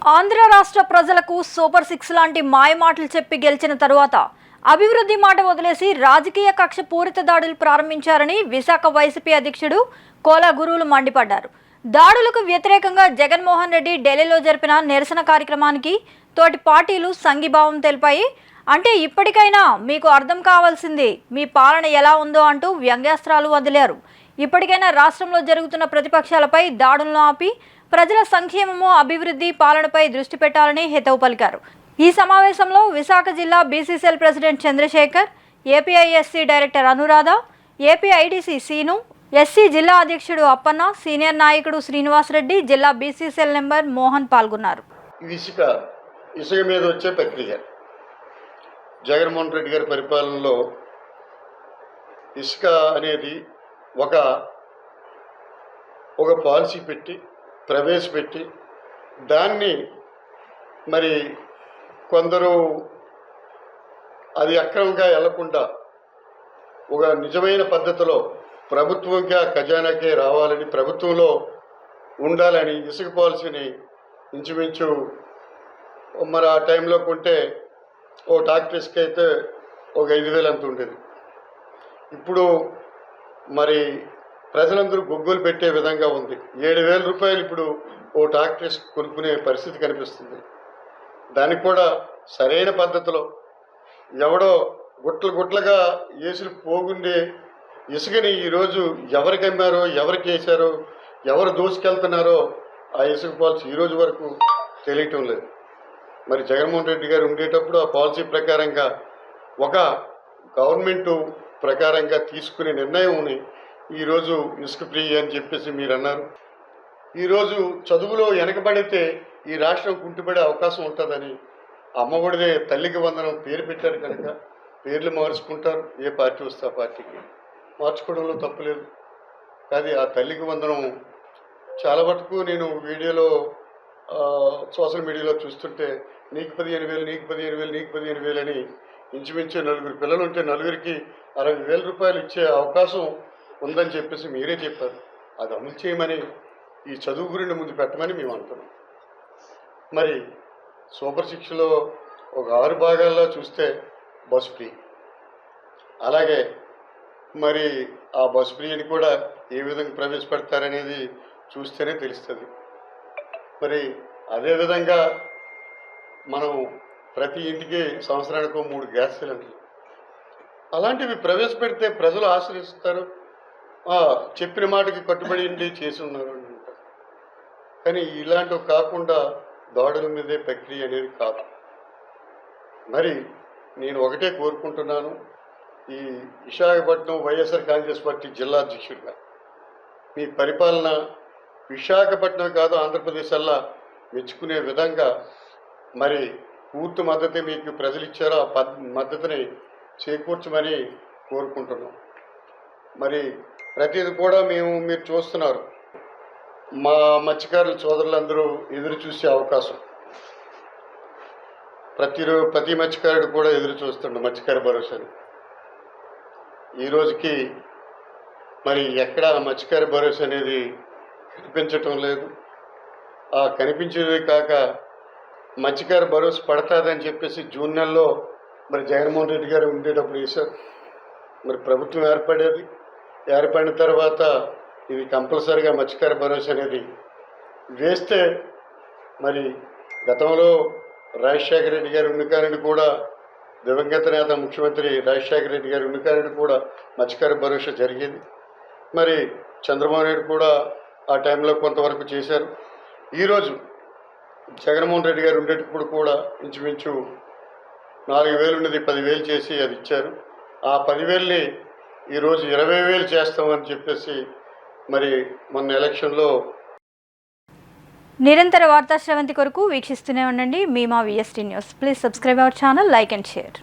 ఆంధ్ర రాష్ట్ర ప్రజలకు సూపర్ 6 లాంటి మాయమాటలు చెప్పి గెలిచిన తరువాత అభివృద్ధి మాట వదిలేసి రాజకీయ కక్ష పూరిత దాడులు ప్రారంభించారని విశాఖ వైసీపీ అధ్యక్షుడు కోలా గురువులు మండిపడ్డారు. దాడులకు వ్యతిరేకంగా జగన్మోహన్ రెడ్డి ఢిల్లీలో జరిపిన నిరసన కార్యక్రమానికి తోటి పార్టీలు సంఘీభావం తెలిపాయి. అంటే ఇప్పటికైనా మీకు అర్థం కావాల్సింది మీ పాలన ఎలా ఉందో అంటూ వ్యంగ్యాస్త్రాలు వదిలారు. ఇప్పటికైనా రాష్ట్రంలో జరుగుతున్న ప్రతిపక్షాలపై దాడులను ఆపి ప్రజల సంక్షేమము అభివృద్ధి పాలనపై దృష్టి పెట్టాలని హితవు పలికారు. ఈ సమావేశంలో విశాఖ జిల్లా BCCL president Chandrashekar, APISC director Anuradha, APIDC Seenu, SC జిల్లా అధ్యక్షుడు అప్పన్న, సీనియర్ నాయకుడు శ్రీనివాసరెడ్డి, జిల్లా బీసీసీఎల్ నెంబర్ మోహన్ పాల్గొన్నారు. ఇసుక మీద వచ్చే ప్రక్రియ జగన్మోహన్ రెడ్డి గారి పరిపాలనలో ఇసుక అనేది ఒక పాలసీ పెట్టి ప్రవేశపెట్టి దాన్ని మరి కొందరు అది అక్రమంగా వెళ్లకుండా ఒక నిజమైన పద్ధతిలో ప్రభుత్వంగా ఖజానాకే రావాలని, ప్రభుత్వంలో ఉండాలని ఇసుక పాలసీని ఇంచుమించు మరి ఆ టైంలో కొంటే ఓ ట్రాక్టర్ ఇసుక అయితే ఒక 5,000 అంత ఉండేది. ఇప్పుడు మరి ప్రజలందరూ గొగ్గులు పెట్టే విధంగా ఉంది. 7,000 రూపాయలు ఇప్పుడు ఓ ట్రాక్టర్ కొనుక్కునే పరిస్థితి కనిపిస్తుంది. దానికి కూడా సరైన పద్ధతిలో ఎవడో గుట్లుగా ఏసులు పోగుండే ఇసుకని ఈరోజు ఎవరికి అమ్మారో, ఎవరికి వేశారో, ఎవరు దోసుకెళ్తున్నారో ఆ ఇసుక పాలసీ ఈరోజు వరకు తెలియటం లేదు. మరి జగన్మోహన్ రెడ్డి గారు ఉండేటప్పుడు ఆ పాలసీ ప్రకారంగా ఒక గవర్నమెంటు ప్రకారంగా తీసుకునే నిర్ణయంని ఈరోజు ఇసుక ఫ్రీ అని చెప్పేసి మీరు అన్నారు. ఈరోజు చదువులో వెనకబడితే ఈ రాష్ట్రం కుంటుపడే అవకాశం ఉంటుందని అమ్మఒడిదే తల్లికి వందనం పేరు పెట్టారు కనుక పేర్లు మార్చుకుంటారు. ఏ పార్టీ వస్తే ఆ పార్టీకి మార్చుకోవడంలో తప్పులేదు. కానీ ఆ తల్లికి వందనం చాలా మటుకు నేను వీడియోలో సోషల్ మీడియాలో చూస్తుంటే నీకు 15,000, నీకు 15,000, నీకు 15,000 అని ఇంచుమించు 4 పిల్లలు ఉంటే 4కి 60,000 రూపాయలు ఇచ్చే అవకాశం ఉందని చెప్పేసి మీరే చెప్పారు. అది అమలు చేయమని ఈ చదువు గురించి ముందు పెట్టమని మేము అంటున్నాం. మరి సూపర్ 6లో ఒక 6 భాగాల్లో చూస్తే బస్ ఫ్రీ, అలాగే మరి ఆ బస్ ఫ్రీని కూడా ఏ విధంగా ప్రవేశపెడతారనేది చూస్తేనే తెలుస్తుంది. మరి అదేవిధంగా మనం ప్రతి ఇంటికి సంవత్సరానికి 3 గ్యాస్ సిలిండర్లు అలాంటివి ప్రవేశపెడితే ప్రజలు ఆశ్రయిస్తారు. చెప్పిన మాటకి కట్టుబడి చేసి ఉన్నారు అని అంటారు. కానీ ఇలాంటివి కాకుండా దాడుల మీదే ప్రక్రియ అనేది కాదు. మరి నేను ఒకటే కోరుకుంటున్నాను, ఈ విశాఖపట్నం వైఎస్ఆర్ కాంగ్రెస్ పార్టీ జిల్లా అధ్యక్షుడిగా మీ పరిపాలన విశాఖపట్నం కాదు ఆంధ్రప్రదేశ్ అలా మెచ్చుకునే విధంగా మరి పూర్తి మద్దతు మీకు ప్రజలు ఇచ్చారో ఆ మద్దతుని చేకూర్చమని కోరుకుంటున్నాం. మరి ప్రతిది కూడా మీరు చూస్తున్నారు, మా మత్స్యకారుల సోదరులందరూ ఎదురు చూసే అవకాశం ప్రతి మత్స్యకారుడు కూడా ఎదురు చూస్తున్నాడు మత్స్యకార భరోసాని. ఈరోజుకి మరి ఎక్కడ మత్స్యకార భరోసా అనేది కనిపించటం లేదు. ఆ కనిపించేది కాక మత్స్యకార భరోసా పడుతుందని చెప్పేసి జూన్ నెలలో మరి జగన్మోహన్ రెడ్డి గారు ఉండేటప్పుడు వేశారు. మరి ప్రభుత్వం ఏర్పడిన తర్వాత ఇది కంపల్సరీగా మత్స్యకార భరోసా అనేది వేస్తే మరి గతంలో రాజశేఖర రెడ్డి గారు ఉన్నకారుడు కూడా, దివంగత నేత ముఖ్యమంత్రి రాజశేఖర రెడ్డి గారు ఉన్నకారుడు కూడా మత్స్యకార భరోసా జరిగేది. మరి చంద్రబాబు నాయుడు కూడా ఆ టైంలో కొంతవరకు చేశారు. ఈరోజు జగన్మోహన్ రెడ్డి గారు ఉండేటప్పుడు కూడా ఇంచుమించు 4,000 ఉన్నది 10,000 చేసి అది ఇచ్చారు. ఆ 10,000ని ఈరోజు 20,000 చేస్తామని చెప్పేసి మరి మొన్న ఎలక్షన్లో. నిరంతర వార్తా శ్రవంతి కొరకు వీక్షిస్తూనే ఉండండి మా VST news. Please subscribe our channel, like and share.